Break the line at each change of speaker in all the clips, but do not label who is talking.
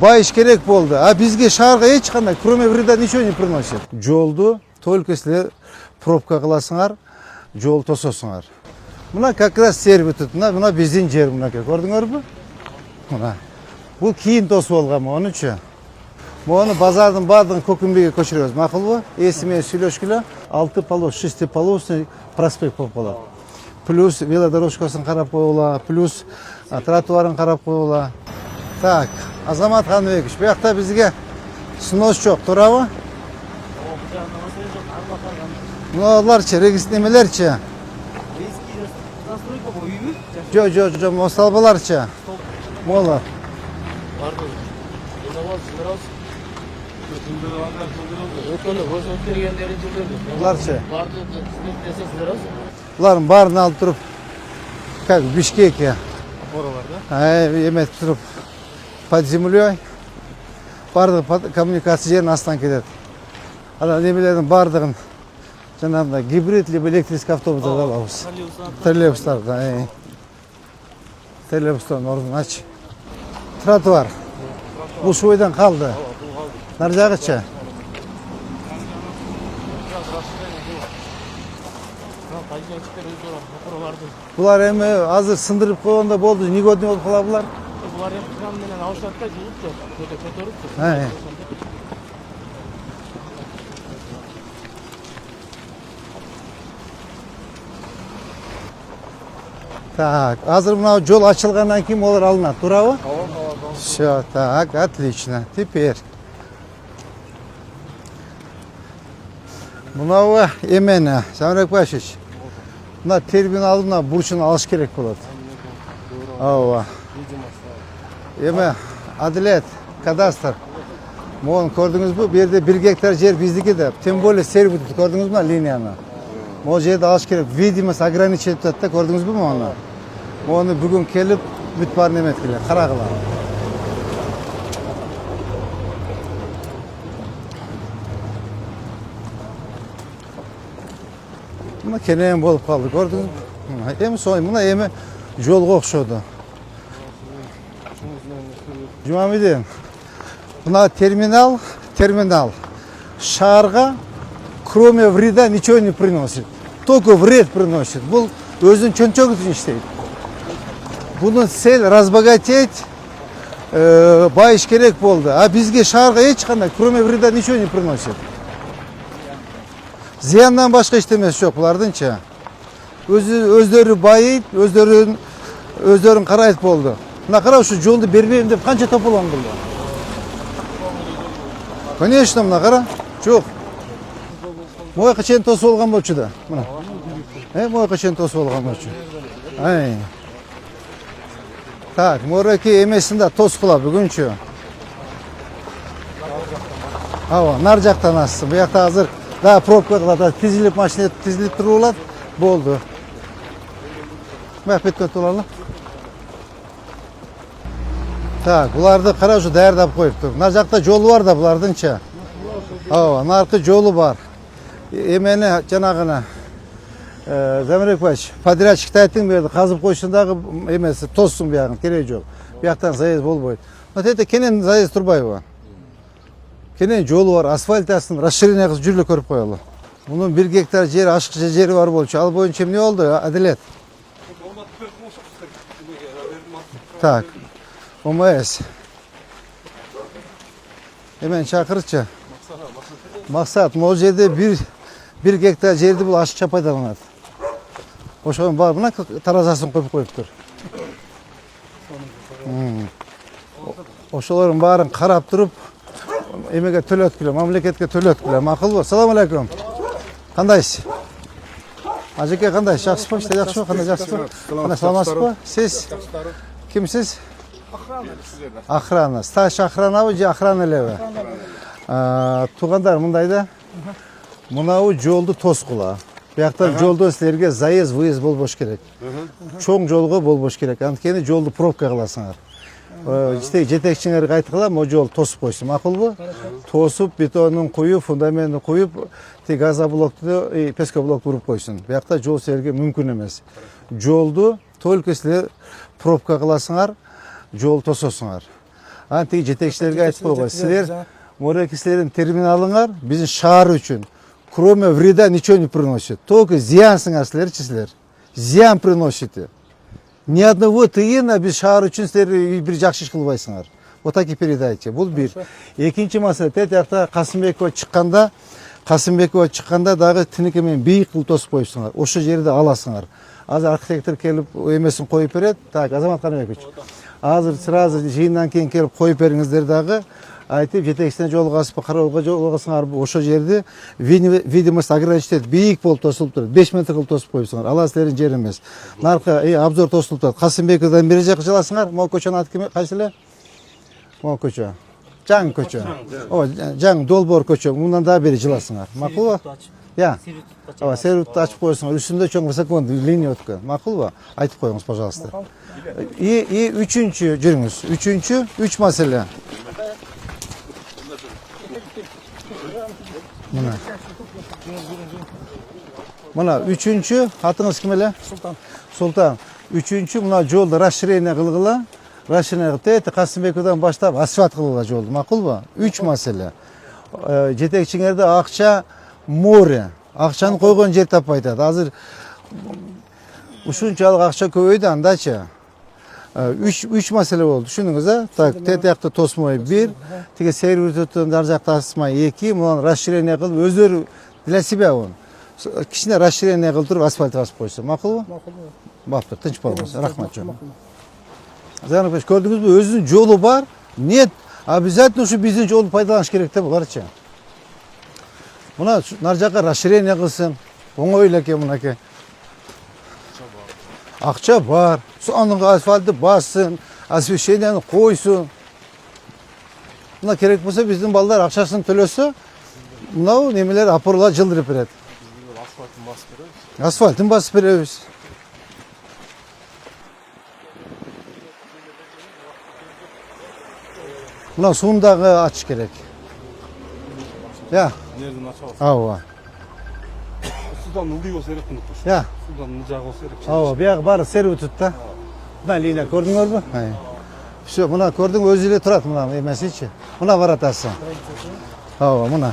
Байыш керек болды. А бизге шаарга эч кандай, кроме вреда, ничего не приносит. Жолду только силер пробка кыласыңар, жол тососуңар. Мына как раз сервитут, мына биздин жер мынакей, көрдүңөрбү? Мына. Бул кийин тосуп алган монучу. Мону базардын баардыгын Көкүмбекке көчүрөбүз, макулбу? Эси менен сүйлөшкүлө, 6 полос, 6 полосный проспект болуп калат. Плюс велодорожкасын карап коюла, плюс тротуарын карап коюла. Так, Азамат Ханбекович, bu yoqda bizga снос жоқ, to'g'rimi? Bularchi, nimalarchi? Jo'q, moslabalarchi. Mo'lar. Bularchi. Bularning barini olib turib, как в Бишкеке. Yemek turib под землей. Бардық коммуникация жерін астан кетеді. Ана немелердің бардығын жаңағындай гибрид либо электрический автобустар алабыз. Троллейбустар, да. Троллейбустардың орнын ач. Тротуар. Бұл шойдан қалды. Нар жағыча. Бұлар эми азыр сындырып қойғанда болды, негодный болып қала бұлар.
Бұлар кран менен алышат да жууп көтөрүп.
Так, азыр мына жол ачылгандан кийин олар алынат, туурабы? Всё, так, отлично. Теперь мынау эмени, Самирбек Башевич. Мына терминалдын мына бурчун алыш керек болот. Ооба. Эме Адилет, кадастр. Мону көрдүңүзбү? Бу жерде 1 гектар жер биздики деп. Тем более сервитут көрдүңүзбү линияны? Могу жерде алыш керек. Видимость ограничить этет да, көрдүңүзбү мону? Мону бүгүн келип бүт бар неметкилер, карагыла. Мына кенен болуп калды, көрдүңүзбү? Эми соң, мына эми жолго окшоду. Жумамидин, мына терминал. Шаарга, кроме вреда, ничего не приносит. Только вред приносит. Бул өзүнүн чөнчөгү үчүн иштейт. Bunun сел разбогатеть, байыш керек болды. А бизге шаарга эч кандай, кроме вреда, ничего не приносит. Зияндан башка иштемеси жок булардынча. Өздөрү байыйт, өздөрүн карайт болду. Мына кара, ушу жолду бербейм деп канча тополгон кылды. Конечно, мына кара. Жок. Моюка чейин тосуп алган болчу да. Мына. Моюка чейин тосуп алган болчу. Так, мореки эмесин да тоскула бүгүнчү. Ава, нар жактан асты. Бу жакта азыр да пробка кылат, тизилип машина тизилип туруп алат. Болду. Бак беттеп туралы. Так, буларды кара, ушу даярдап коюптур. Нар жакта жолу бар да булардынча. Ава, наркы жолу бар. Эмени жанагына Замирбек Баш, подрядчик айтың берди, казып койсун дагы эмеси, тоссун биягын, кереги жок. Бияктан заезд болбойт. Вот это кенен заезд турбайбы. Кенен жолу бар, асфальт астын расширение кылып жүрүп көрүп коелу. Мунун 1 гектар жери, ашыкча жери бар болчу. Ал боюнча эмне болду, Адилет? Так, ОМС. Эмен чакырчы. Максат, могу жерде 1 гектар жерди бул ашыкча пайдаланат. Ошонун баарына таразасын коюп коюптур. Ошолордун баарын карап туруп, эмеге төлөткүлө, мамлекетке төлөткүлө. Макулбу? Салам алейкум. Кандайсыз? Ажеке кандай? Жакшысызбы? Иште жакшыбы? Кандай жакшысызбы? Кандай саламатсызбы? Сиз кимсиз? Охрана. Стаж охранабы же охрана элеби? Туугандар мындайда. Мынау жолду тоскула. Бияктан жолдон силерге заезд, выезд болбош керек. Чоң жолго болбош керек. Анткени жолду пробка кыласыңар. Жетекчиңерге айткыла, могу жол тосуп койсун. Макулбу? Тосуп, бетонун куюп, фундаментин куюп, газоблокту, пескоблокту уруп койсун. Биякта жол силерге мүмкүн эмес. Жолду только силер пробка кыласыңар, жол тососуңар. Антиги жетекчилерге айтып койгой. Силер мореки силердин терминалыңар биздин шаар үчүн кроме вреда ничего не приносит. Только зыянсыңар силерчи силер. Зыян приносите. Ни одного тыйына биз шаар үчүн силер бир жакшы иш кылбайсыңар. Вот так и передайте. Бул бир. Экинчи маселе тет жакта Касымбекова чыкканда дагы тинеке менен бийик кылып тосуп коюпсуңар. Ошол жерде аласыңар. Азыр архитектор келип эмесин коюп берет. Так, Азамат Каныбекович. Азыр сразу жыйындан кийин келип коюп бериңиздер дагы. Айтып жетекчисине жолугасып, кароолго жолугасыңар. Ошол жерде видимость ограничитель бийик болуп тосулуп турат. 5 метр кылып тосуп коюпсуңар. Ала силердин жер эмес. Наркы обзор тосулуп турат. Касымбековдон бери жака жыласыңар. Могу көчөнүн аты ким? Кайсы эле? Могу көчө. Жаң көчө. Жаң долбоор көчө. Мындан да бери жыласыңар. Макулбу? Я. Сервитти ачып коесуңар. Үстүндө чоң высокон линия өткөн. Макулбу? Айтып коюңуз, пожалуйста. И үчүнчү жүрүңүз. Үч маселе. Мына үчүнчү, атыңыз ким эле? Султан. Үчүнчү мына жолду расширение кылгыла. Расширение кылып, Касымбековдон баштап асфальт кылгыла жолду. Макулбу? 3 маселе. Жетекчиңерде акча море. Акчаны койгон жер таппай атат. Азыр ушунчалык акча көбөйдү андачы. 3 маселе болду. Түшүндүңүз, а? Так, тет жакта тосмой 1, тиги сервитуттун дар жакта асмай 2, мунун расширение кылып өздөрү для себя он. Кичине расширение кылып туруп асфальт басып койсо, макулбу? Макулбу. Баптыр, тынч болуңуз. Рахмат жөн. Заныкбек, көрдүңүзбү? Өзүнүн жолу бар. Нет, обязательно ушу биздин жолду пайдаланыш керек да буларчы. Мына нар жака расширение кылсын. Оңой эле экен мынакей. Акча бар. Анын асфальтты бассын, освещениени койсун. Мына керек болсо биздин балдар акчасын төлөсө, мынау немелер опорлар жылдырып берет.
Асфальтын басып беребиз.
Асфальтын басып беребиз. Мына суун дагы ачыш керек. Я.
Нерден ачабыз.
Ооба.
Судан ылдый болсо керек мыныкы.
Я.
Судан жагы болсо керек.
Ооба, бияк баары сервитут да. Мына линия көрдүңөрбү? Все, мына көрдүң өзү эле турат мына эмесичи. Мына баратасы. Ооба, мына.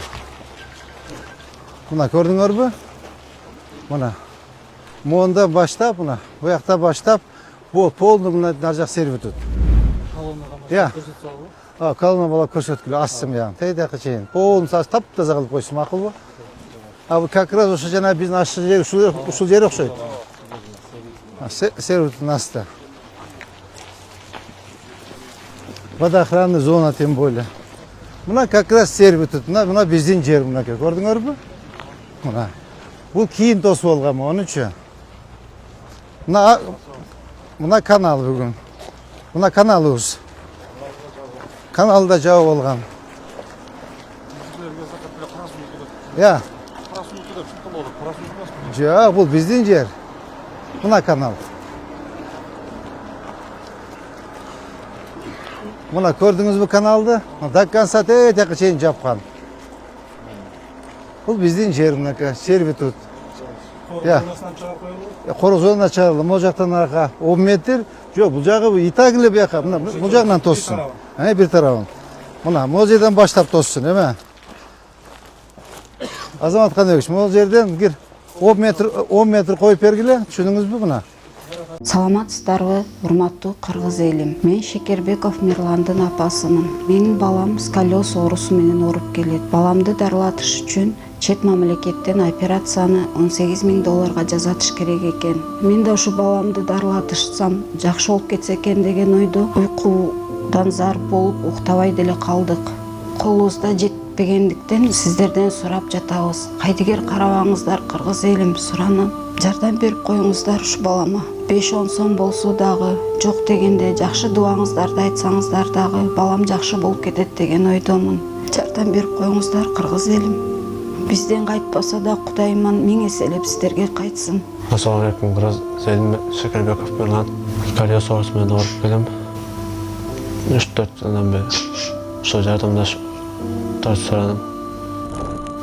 Мына көрдүңөрбү? Мына. Монда баштап, мына, буякта баштап, полный мына нар жак сервитут. Я. Колонна болуп көрсөткүлө, астым я. Тейдакы чейин. Полный саз таптаза кылып койсун, макулбу? А как раз ошо жана биздин ашчы жер, ушул жер окшойт. Сервитуттун асты. Водоохранный зона тем более. Мына как раз сервитут, мына биздин жер мынакей, көрдүңөрбү? Мына. Бул кийин тосуп алган, онучу. Мына канал бүгүн. Мына каналыбыз. Каналда жабып алган. Я. Жа, бул биздин жер. Мына канал. Мына көрдүңүзбү каналды? До конца тетияка чейин жапкан. Бул биздин жер мынакей, сервитут. Я. Кору зонасынан чыгарылды. Могу жактан арка 10 метр. Жок, бул жагы и так эле бияка, бул жагынан тоссун. Бир тарабын. Мына, могу жерден баштап тоссун, эме? Азамат Каныбекович, могу жерден 10 метр коюп бергиле, түшүндүңүзбү мына?
Саламатсыздарбы, урматтуу кыргыз элим. Мен Шекербеков Мирландын апасымын. Менин балам сколиоз оорусу менен ооруп келет. Баламды дарылатыш үчүн чет мамлекеттен операцияны $18,000 жасатыш керек экен. Мен да ушу баламды дарылатышсам жакшы болуп кетсе экен деген ойдо уйкудан зар болуп уктабай деле калдык. Колубузда жетпегендиктен сиздерден сурап жатабыз. Кайдыгер карабаңыздар кыргыз элим, суранам. Жардам берип коюңуздар ушу балама. 5-10 сом болсо дагы, жок дегенде жакшы дубаңыздарды айтсаңыздар дагы балам жакшы болуп кетет деген ойдомун. Жардам берип коюңуздар кыргыз элим. Бизден кайтпаса да Кудайыман миң эселеп сиздерге кайтсын.
Ассаламу алейкум, кыргыз элим. Шекербеков Мирлан. Сколиоз оорусу менен ооруп келем. 3-4 жылдан бери ошо жардамдаштарды сурадым.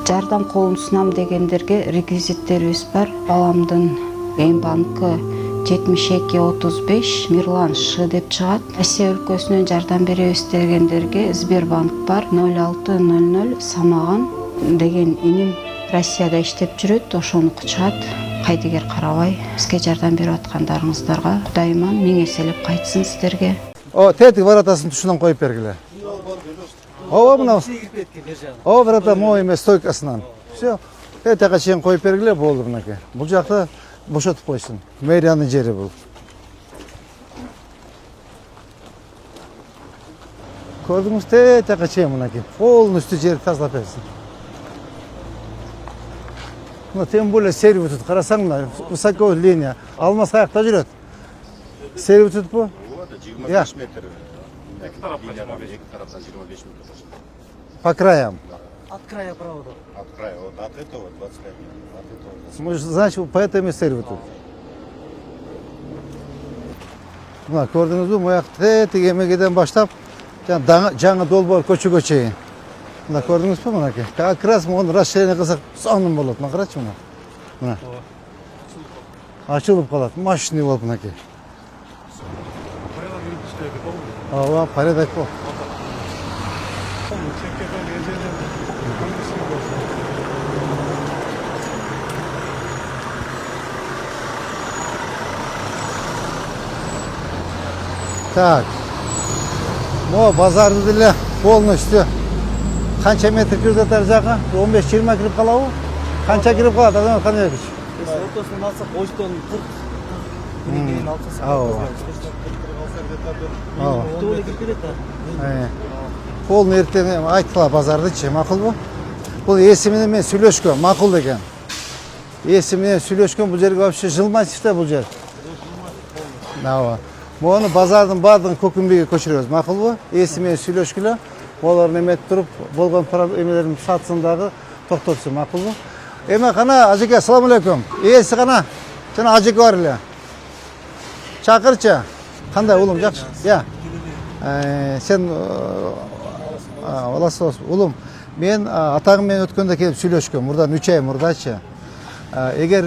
Жардам колун сунам дегендерге реквизиттерибиз бар. Баламдын М банкы 7235 Мирлан Ш деп чыгат. Россия өлкөсүнөн жардам беребиз дегендерге Сбербанк бар 0600 Самаган деген иним Россияда иштеп жүрөт, ошону чыгат. Кайдыгер карабай бизге жардам берип аткандарыңыздарга Кудайым миң эселеп кайтсын сиздерге.
О, тетик воротасын тушунан коюп бергиле. Ооба мына. О, ворота мой эмес стойкасынан. Все. Тетига чейин коюп бергиле, болду мынакей. Бул жакта бошотуп койсун. Мэриянын жери бул. Көрдүңүз, тетига чейин мынакей. Полностью жерди тазалап берсин. Мына тем более сервитут карасаң мына высокая линия. Алмаз каякта жүрөт. Сервитут бу? 25 метр. По краям.
От края провода.
От края, вот от этого 25 метров.
Мы же, значит, по этой сервитут. Мына көрдүңүзбү, мояк тетик эмегеден баштап жаңы долбоор көчөгө чейин. Мына көрдүңүзбү мынакей. Как раз мону расширение кылсак сонун болот. Мына карачы мына. Мына. Ачылып калат. Мощный болуп мынакей. Ооба, порядок бол. Так. Мо базарды деле полностью канча метр кирип жатар жакка? 15-20 кирип калабы? Канча кирип калат адам Каныбекович?
Ортосунан алсак, оштон 40 миңден алсак.
Ооба.
Ооба. Кирип келет да.
Полный эртең айткыла базардычы, макулбу? Бул ээси менен мен сүйлөшкөм, макул экен. Ээси менен сүйлөшкөм, бул жерге вообще жылмайсыз да бул жер. Ооба. Мону базардын баардыгын Көкүмбекке көчүрөбүз, макулбу? Ээси менен сүйлөшкүлө, олар неметип туруп, болгон эмелерин сатсын дагы токтотсун, макулбу? Эме кана, ажеке, ассаламу алейкум. Ээси кана, жана ажеке бар эле. Чакырчы. Кандай улум, жакшы? Я. Сен Аласыз, улум, мен атагым менен өткөндө келип сүйлөшкөм, мурдан 3 ай мурдачы. Эгер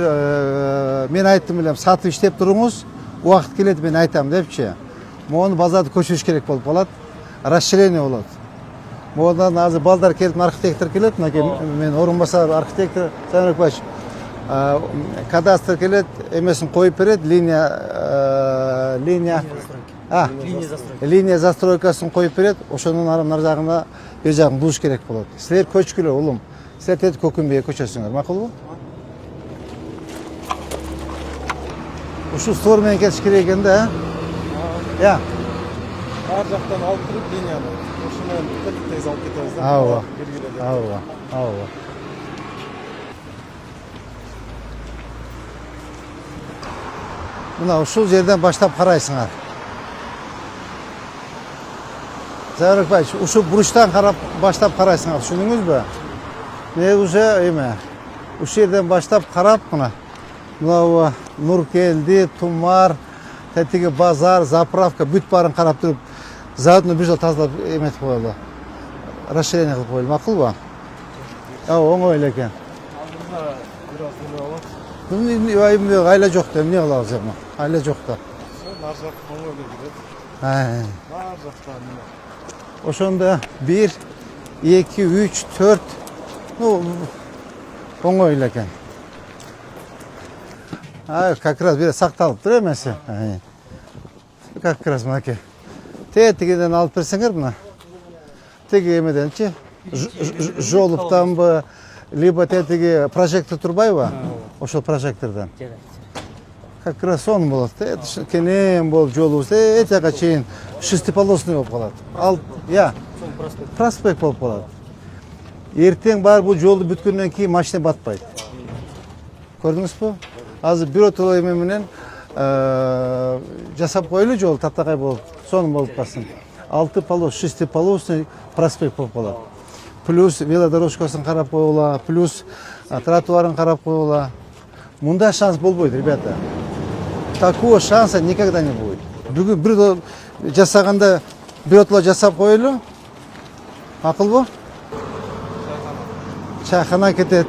мен айттым элем, сатып иштеп туруңуз, убакыт келет мен айтам депчи. Мону базарды көчүрүш керек болуп калат. Расширение болот. Модан азыр балдар келип, архитектор келет, мынакей мен орун басар архитектор Санарбач. Кадастр келет, эмесин коюп берет, линия застройкасын коюп берет, ошонун ар жагына бер жагын булуш керек болот. Силер көчкүлө улум. Силер тетип Көкүмбекке көчөсүңөр, макулбу? Ушул стор менен кетиш керек экен да, Я.
Ар жактан алып туруп линияны. Ошону тез алып кетебиз да.
Ооба. Ооба. Ооба. Мына ушул жерден баштап карайсыңар. Зарыкбаевич, ушул буручтан карап баштап карайсыңар, түшүндүңүзбү? Мен уже эме, ушул жерден баштап карап мына мына Нуркелди, Тумар, тетиги базар, заправка бүт баарын карап туруп, заодно бир жол тазалап эметип коелу. Расширение кылып коелу, макулбу? Оңой эле экен. Айла жок да, эмне кылабыз эми? Айла жок да.
Нар жак оңой эле жүрөт.
Нар
жактан.
Ошондо 1, 2, 3, 4, оңой эле экен. Как раз бир сакталыптыр эмеси. Как раз мынакей. Тетигиден алып берсеңер мына. Теги эмеденчи, жолуптанбы, либо тетиги прожектор турбайбы? Ошол прожектордон. Как раз он болот. Кенен болуп жолубуз этага чейин шестиполосный болуп калат. Проспект болуп калат. Эртең бар бул жолду бүткөндөн кийин машина батпайт. Көрдүңүзбү? Азыр биротоло эме менен жасап коелу жол таптакай болуп, сонун болуп калсын. 6 полос, 6 полосный проспект болуп калат. Плюс велодорожкасын карап коюла, плюс тротуарын карап коюла. Мындай шанс болбойт, ребята. Такого шанса никогда не будет. Бүгүн бир жасаганда биротоло жасап коелу. Макулбу? Чайхана кетет.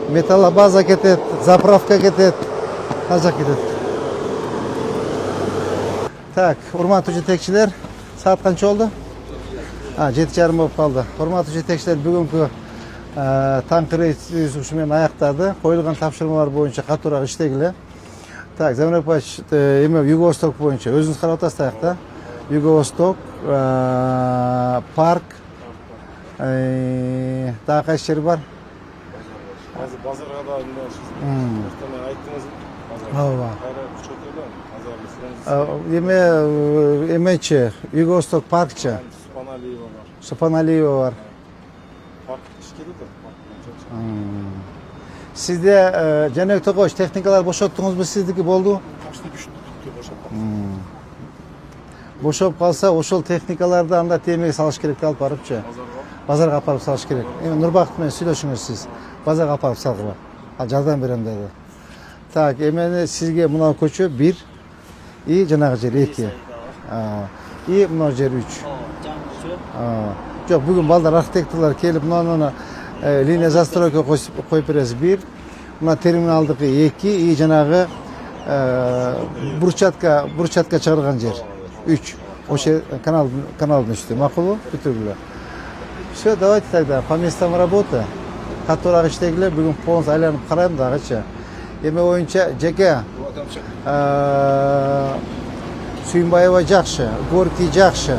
Металлобаза кетет, заправка кетет, таза кетет. Так, урматтуу жетекчилер, саат канча болду? 7:30 болуп калды. Урматтуу жетекчилер, бүгүнкү таңкы рейс ушу менен аяктады. Коюлган тапшырмалар боюнча катуураак иштегиле. Так, Замир Пач, эме Юго-Восток боюнча өзүңүз карап атасыз аякта. Юго-Восток, парк, дагы кайсы жер бар?
Азыр базарга да мен айттыңыз.
Ооба.
Кайра күчөтөлөм.
Эме эмечи, Юго-Восток паркчы.
Супаналиева бар.
Супаналиева бар.
Парк ишкери да.
Сизде Жанек Токош техникалар бошоттуңузбу, сиздики болду?
Почти бүттү бошоп.
Бошоп калса, ошол техникаларды анда темеге салыш керек да, алып барыпчы. Базарга алып барып салыш керек. Эми Нурбакыт менен сүйлөшүңүз сиз. Базарга алып барып салгыла. Ал жардам берем деди. Так, эмени сизге мына көчө 1 и жанагы жер 2. И мына жер 3. Жок, бүгүн балдар архитекторлор келип мына линия застройка коюп беребиз 1. Мына терминалдыкы 2 и жанагы брусчатка чыгарган жер 3. Ошо каналдын үстү. Макулбу? Бүтүргүлө. Все, давайте тогда по местам работы. Катуураак иштегиле, бүгүн полностью айланып карайм дагычы. Эме боюнча жеке Сүйүнбаева жакшы, Горький жакшы.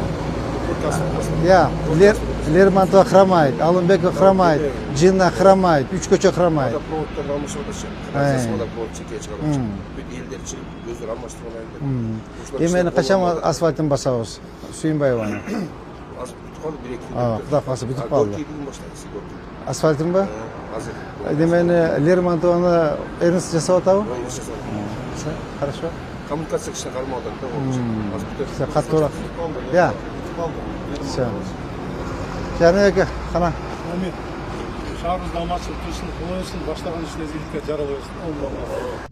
Лермонтов хромайт, Алымбеков хромайт, Жинна хромайт, 3 көчө хромайт.
Проводтарды алмашып атышат. Казасында провод чекке чыгарып. Бүт элдерчи өздөрү алмаштырган элдер.
Эмени качан асфальтын басабыз? Сүйүнбаеваны.
Азыр бүтүп калды 1-2 күн.
Кудай кааласа бүтүп калды.
Горькийдин баштайсыз Горький.
Асфальтынбы?
Азыр.
Эмени Лермонтованы Эрнст жасап атабы? Хорошо.
Коммуникация кишине кармалдан да болчу. Азыр бүтөт.
Все, катуураак. Я. Все. Жанек кана.
Шаарыбызды амачылык кылышын, колойсун, баштаган ишиңизге жарал берсин.